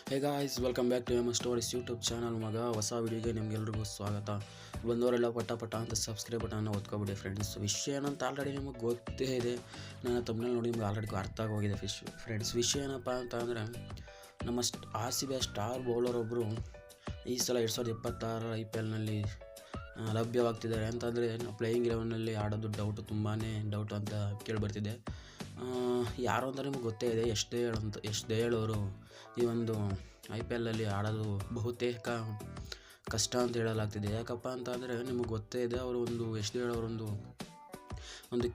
Hey guys, welcome back to M stories YouTube channel. ಹೊಸ ವಿಡಿಯೋಗೆ ನಿಮಗೆಲ್ರಿಗೂ ಸ್ವಾಗತ. ಬಂದವರೆಲ್ಲ ಪಟ ಅಂತ ಸಬ್ಸ್ಕ್ರೈಬ್ ಬಟನ್ನ ಒತ್ಕೊಬಿಡಿ ಫ್ರೆಂಡ್ಸ್. ವಿಷಯ ಏನಂತ ಆಲ್ರೆಡಿ ನಿಮಗೆ ಗೊತ್ತೇ ಇದೆ. ನಾನು ತಮ್ಮಲ್ಲಿ ನೋಡಿ ನಿಮ್ಗೆ ಆಲ್ರೆಡಿ ಅರ್ಥ ಆಗೋಗಿದೆ ಫ್ರೆಂಡ್ಸ್. ವಿಷಯ ಏನಪ್ಪ ಅಂತ ಅಂದರೆ, ನಮ್ಮ RCB ಸ್ಟಾರ್ ಬೌಲರ್ ಒಬ್ಬರು ಈ ಸಲ 2026 IPLನಲ್ಲಿ ಲಭ್ಯವಾಗ್ತಿದ್ದಾರೆ. ಅಂತಂದರೆ ಪ್ಲೇಯಿಂಗ್ 11ನಲ್ಲಿ ಆಡೋದು ತುಂಬಾ ಡೌಟು ಅಂತ ಕೇಳಿಬರ್ತಿದೆ. ಯಾರು ಅಂತ ನಿಮ್ಗೆ ಗೊತ್ತೇ ಇದೆ. ಯಶ್ ದಯಾಳ್ ಅವರು ಈ ಒಂದು IPLನಲ್ಲಿ ಆಡೋದು ಬಹುತೇಕ ಕಷ್ಟ ಅಂತ ಹೇಳಲಾಗ್ತಿದೆ. ಯಾಕಪ್ಪ ಅಂತ ಅಂದರೆ ನಿಮಗೆ ಗೊತ್ತೇ ಇದೆ, ಅವರು ಯಶ್ ದಯಾಳ್ ಅವರೊಂದು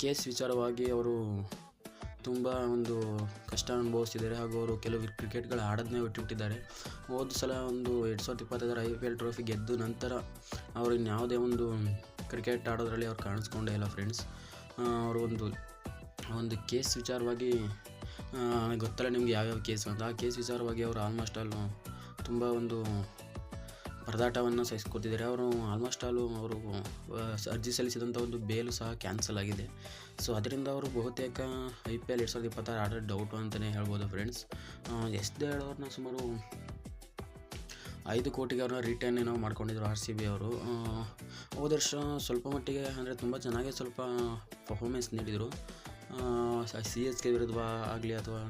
ಕೇಸ್ ವಿಚಾರವಾಗಿ ಅವರು ತುಂಬ ಕಷ್ಟ ಅನುಭವಿಸ್ತಿದ್ದಾರೆ. ಹಾಗೂ ಅವರು ಕೆಲವು ಕ್ರಿಕೆಟ್ಗಳು ಆಡೋದನ್ನೇ ಬಿಟ್ಟುಬಿಟ್ಟಿದ್ದಾರೆ. ಹೋದ ಸಲ 2025 IPL ಟ್ರೋಫಿ ಗೆದ್ದು ನಂತರ ಅವರು ಇನ್ಯಾವುದೇ ಕ್ರಿಕೆಟ್ ಆಡೋದ್ರಲ್ಲಿ ಅವ್ರು ಕಾಣಿಸ್ಕೊಂಡೇ ಇಲ್ಲ ಫ್ರೆಂಡ್ಸ್. ಅವರು ಒಂದು ಕೇಸ್ ವಿಚಾರವಾಗಿ ಗೊತ್ತಲ್ಲ ನಿಮಗೆ ಯಾವ್ಯಾವ ಕೇಸು ಅಂತ. ಆ ಕೇಸ್ ವಿಚಾರವಾಗಿ ಅವರು ಆಲ್ಮೋಸ್ಟ್ ಆಲ್ ತುಂಬ ಪರದಾಟವನ್ನು ಸಹಿಸ್ಕೊತಿದ್ದಾರೆ. ಅವರು ಅರ್ಜಿ ಸಲ್ಲಿಸಿದಂಥ ಬೇಲು ಸಹ ಕ್ಯಾನ್ಸಲ್ ಆಗಿದೆ. ಸೊ ಅದರಿಂದ ಅವರು ಬಹುತೇಕ IPL 2026 ಆಡೋದು ಡೌಟು ಅಂತಲೇ ಹೇಳ್ಬೋದು ಫ್ರೆಂಡ್ಸ್. ಯಶ್ ದಯಾಳ್ ಅವ್ರನ್ನ ಸುಮಾರು 5 ಕೋಟಿಗೆ ಅವ್ರನ್ನ ರಿಟರ್ನ್ ಏನೋ ಮಾಡ್ಕೊಂಡಿದ್ರು RCB ಅವರು. ಹೋದ ವರ್ಷ ಸ್ವಲ್ಪ ಮಟ್ಟಿಗೆ ಅಂದರೆ ತುಂಬ ಚೆನ್ನಾಗೇ ಸ್ವಲ್ಪ ಪರ್ಫಾರ್ಮೆನ್ಸ್ ನೀಡಿದರು. CSK ವಿರುದ್ಧ ಆಗಲಿ ಅಥವಾ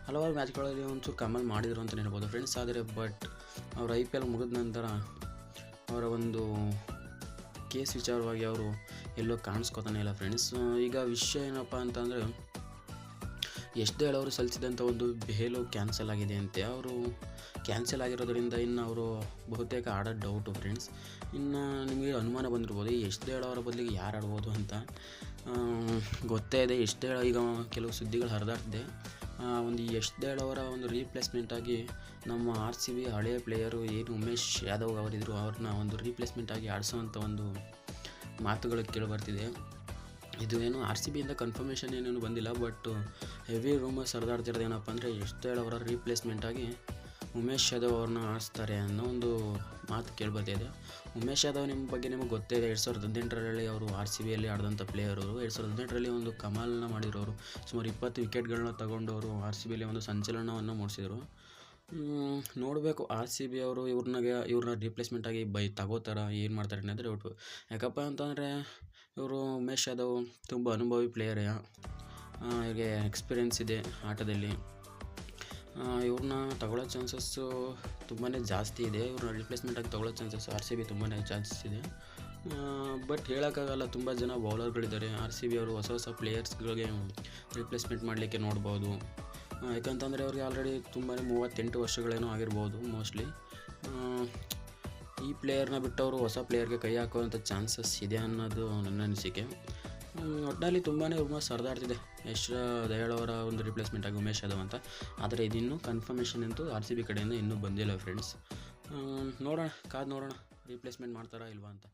ಹಲವಾರು ಮ್ಯಾಚ್ಗಳಲ್ಲಿ ಒಂಚೂರು ಕಮಾಲ್ ಮಾಡಿದರು ಅಂತಲೇ ಹೇಳ್ಬೋದು ಫ್ರೆಂಡ್ಸ್. ಆದರೆ ಅವರು IPL ಮುಗಿದ ನಂತರ ಅವರ ಕೇಸ್ ವಿಚಾರವಾಗಿ ಅವರು ಎಲ್ಲೋ ಕಾಣಿಸ್ಕೊತಾನೆ ಇಲ್ಲ ಫ್ರೆಂಡ್ಸ್. ಈಗ ವಿಷಯ ಏನಪ್ಪ ಅಂತಂದರೆ, ಯಶ್ ದಯಾಳ್ ಅವರು ಸಲ್ಲಿಸಿದಂಥ ಬೇಲು ಕ್ಯಾನ್ಸಲ್ ಆಗಿದೆ ಅಂತೆ. ಅವರು ಕ್ಯಾನ್ಸಲ್ ಆಗಿರೋದ್ರಿಂದ ಇನ್ನು ಅವರು ಬಹುತೇಕ ಆಡೋದು ಡೌಟು ಫ್ರೆಂಡ್ಸ್. ಇನ್ನು ನಿಮಗೆ ಅನುಮಾನ ಬಂದಿರ್ಬೋದು, ಯಶ್ ದಯಾಳ್ ಅವರ ಬದಲಿಗೆ ಯಾರು ಆಡ್ಬೋದು ಅಂತ. ಗೊತ್ತೇ ಇದೆ, ಯಶ್ ದಯಾಳ್ ಈಗ ಕೆಲವು ಸುದ್ದಿಗಳು ಹರಿದಾಡ್ತಿದೆ. ಯಶ್ ದಯಾಳ್ ಅವರ ರೀಪ್ಲೇಸ್ಮೆಂಟಾಗಿ ನಮ್ಮ RCB ಹಳೆಯ ಪ್ಲೇಯರು ಏನು ಉಮೇಶ್ ಯಾದವ್ ಅವರಿದ್ದರು, ಅವ್ರನ್ನ ರೀಪ್ಲೇಸ್ಮೆಂಟಾಗಿ ಆಡಿಸೋವಂಥ ಮಾತುಗಳು ಕೇಳಿಬರ್ತಿದೆ. ಇದು ಏನು RCBಯಿಂದ ಕನ್ಫರ್ಮೇಷನ್ ಏನೇನು ಬಂದಿಲ್ಲ, ಬಟ್ ಹೆವಿ ರೂಮರ್ಸ್ ಹರಿದಾಡ್ತಿರೋದು ಏನಪ್ಪ ಅಂದರೆ, ಯಶ್ ದಯಾಳ್ ಅವರ ರೀಪ್ಲೇಸ್ಮೆಂಟಾಗಿ ಉಮೇಶ್ ಯಾದವ್ ಅವ್ರನ್ನ ಆಡಿಸ್ತಾರೆ ಅನ್ನೋ ಮಾತು ಕೇಳಿಬರ್ತಿದೆ. ಉಮೇಶ್ ಯಾದವ್ ನಿಮ್ಮ ಬಗ್ಗೆ ನಿಮಗೆ ಗೊತ್ತೇ ಇದೆ. 2018ರಲ್ಲಿ ಅವರು RCBಯಲ್ಲಿ ಆಡಿದಂಥ ಪ್ಲೇಯರ್ ಅವರು. 2018ರಲ್ಲಿ ಕಮಾಲ್ನ ಮಾಡಿರೋರು. ಸುಮಾರು 20 ವಿಕೆಟ್ಗಳನ್ನ ತಗೊಂಡವರು RCBಯಲ್ಲಿ ಸಂಚಲನವನ್ನು ಮೂಡಿಸಿದರು. ನೋಡಬೇಕು RCB ಅವರು ಇವ್ರನ್ನ ರೀಪ್ಲೇಸ್ಮೆಂಟಾಗಿ ತಗೋತಾರ, ಏನು ಮಾಡ್ತಾರೆ ಅನ್ನೋದು ಡೌಟು. ಯಾಕಪ್ಪ ಅಂತಂದರೆ ಉಮೇಶ್ ಯಾದವ್ ತುಂಬ ಅನುಭವಿ ಪ್ಲೇಯರೇ, ಇವ್ರಿಗೆ ಎಕ್ಸ್ಪೀರಿಯೆನ್ಸ್ ಇದೆ ಆಟದಲ್ಲಿ. ಇವ್ರನ್ನ ತಗೊಳ್ಳೋ ಚಾನ್ಸಸ್ಸು ತುಂಬಾ ಜಾಸ್ತಿ ಇದೆ. ಇವ್ರನ್ನ ರಿಪ್ಲೇಸ್ಮೆಂಟಾಗಿ ತಗೊಳ್ಳೋ ಚಾನ್ಸಸ್ RCB ತುಂಬಾ ಚಾನ್ಸಸ್ ಇದೆ. ಬಟ್ ಹೇಳೋಕ್ಕಾಗಲ್ಲ, ತುಂಬ ಜನ ಬೌಲರ್ಗಳಿದ್ದಾರೆ. RCB ಅವರು ಹೊಸ ಪ್ಲೇಯರ್ಸ್ಗಳಿಗೆ ರಿಪ್ಲೇಸ್ಮೆಂಟ್ ಮಾಡಲಿಕ್ಕೆ ನೋಡ್ಬೋದು. ಯಾಕಂತಂದರೆ ಅವ್ರಿಗೆ ಆಲ್ರೆಡಿ ತುಂಬಾ 38 ವರ್ಷಗಳೇನೋ ಆಗಿರ್ಬೋದು ಮೋಸ್ಟ್ಲಿ. ಈ ಪ್ಲೇಯರ್ನ ಬಿಟ್ಟು ಅವರು ಹೊಸ ಪ್ಲೇಯರ್ಗೆ ಕೈ ಹಾಕುವಂಥ ಚಾನ್ಸಸ್ ಇದೆ ಅನ್ನೋದು ನನ್ನ ಅನಿಸಿಕೆ. ಒಟ್ಟಿನಲ್ಲಿ ತುಂಬಾ ರೂಮರ್ಸ್ ಹರಿದಾಡ್ತಿದೆ ಯಶ್ ದಯಾಳ್ ಅವರ ರಿಪ್ಲೇಸ್ಮೆಂಟ್ ಆಗಿ ಉಮೇಶ್ ಯಾದವ್ ಅಂತ. ಆದರೆ ಇದಿನ್ನೂ ಕನ್ಫರ್ಮೇಷನ್ ಅಂತೂ RCB ಕಡೆಯಿಂದ ಇನ್ನೂ ಬಂದಿಲ್ಲ ಫ್ರೆಂಡ್ಸ್. ಕಾದು ನೋಡೋಣ ರೀಪ್ಲೇಸ್ಮೆಂಟ್ ಮಾಡ್ತಾರಾ ಇಲ್ವಾ ಅಂತ.